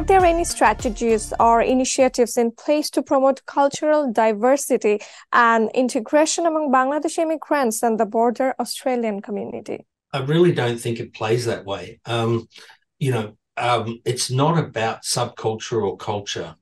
there any strategies or initiatives in place to promote cultural diversity and integration among Bangladeshi immigrants and the border Australian community? I really don't think it plays that way. It's not about subculture or culture.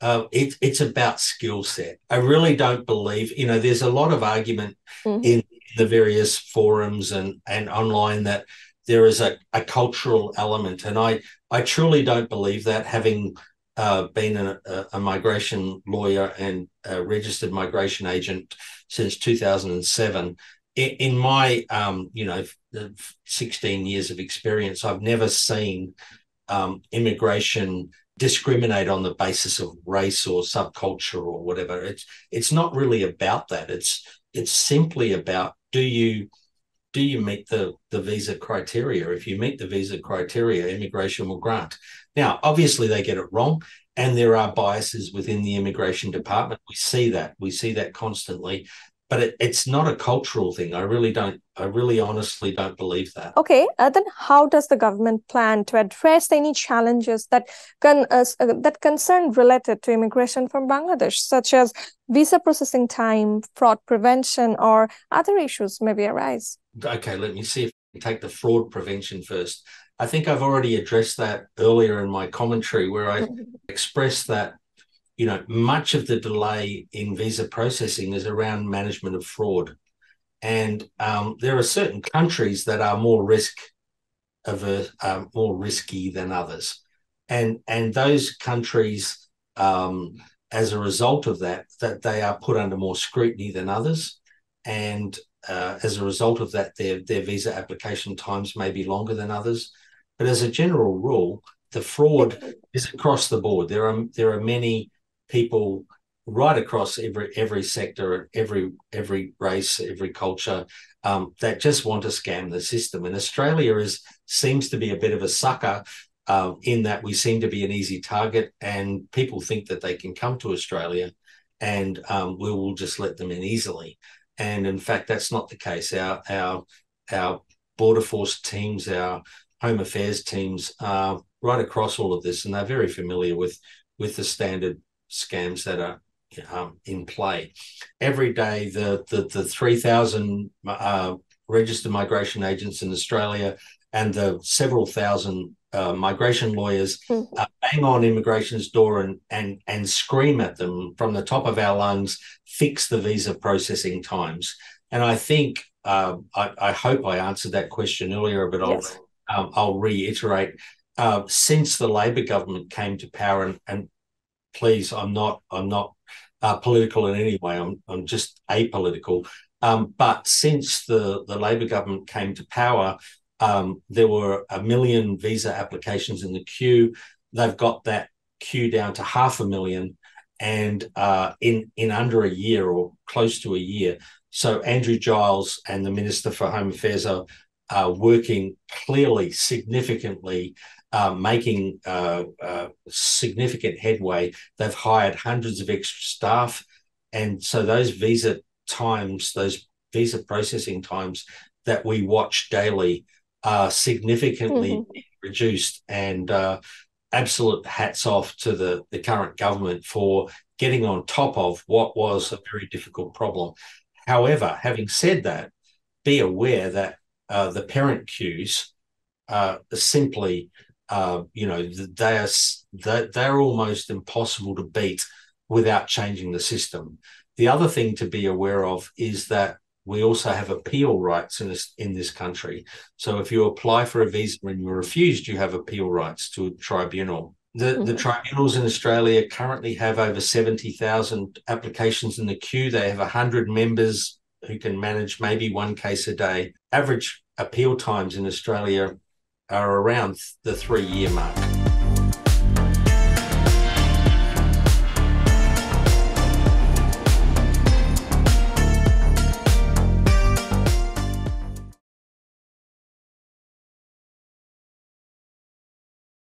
It's about skill set. I really don't believe, there's a lot of argument in the various forums and online that there is a cultural element. And I truly don't believe that, having been a migration lawyer and a registered migration agent since 2007. In my, 16 years of experience, I've never seen immigration discriminate on the basis of race or subculture or whatever. It's not really about that. It's simply about, do you meet the visa criteria? If you meet the visa criteria, immigration will grant. Now, obviously they get it wrong, and there are biases within the immigration department. We see that constantly. But it's not a cultural thing. I really honestly don't believe that. Okay, then how does the government plan to address any challenges that concern related to immigration from Bangladesh, such as visa processing time, fraud prevention, or other issues maybe arise? Okay, let me see if I can take the fraud prevention first. I think I've already addressed that earlier in my commentary, where I expressed that much of the delay in visa processing is around management of fraud. And there are certain countries that are more risky than others. And those countries, as a result of that they are put under more scrutiny than others. And as a result of that, their visa application times may be longer than others. But as a general rule, the fraud is across the board. There are many people right across every sector, every race, every culture, that just want to scam the system. And Australia seems to be a bit of a sucker in that we seem to be an easy target, and people think that they can come to Australia and we will just let them in easily. And in fact, that's not the case. Our border force teams, our home affairs teams are right across all of this, and they're very familiar with the standard scams that are in play. Every day, the 3,000 registered migration agents in Australia and the several thousand migration lawyers bang on immigration's door and scream at them from the top of our lungs, fix the visa processing times. And I think, I hope I answered that question earlier, but yes. I'll reiterate. Since the Labor government came to power, and please, I'm not political in any way. I'm just apolitical. But since the Labor government came to power, there were 1 million visa applications in the queue. They've got that queue down to 500,000, and in under a year or close to a year. So Andrew Giles and the Minister for Home Affairs are working clearly, significantly, making significant headway. They've hired hundreds of extra staff. And so those visa times, those visa processing times that we watch daily are significantly reduced. And absolute hats off to the current government for getting on top of what was a very difficult problem. However, having said that, be aware that the parent queues are simply they're almost impossible to beat without changing the system. The other thing to be aware of is that we also have appeal rights in this country. So if you apply for a visa and you're refused, you have appeal rights to a tribunal. The tribunals in Australia currently have over 70,000 applications in the queue. They have 100 members who can manage maybe one case a day. Average appeal times in Australia are around the 3-year mark.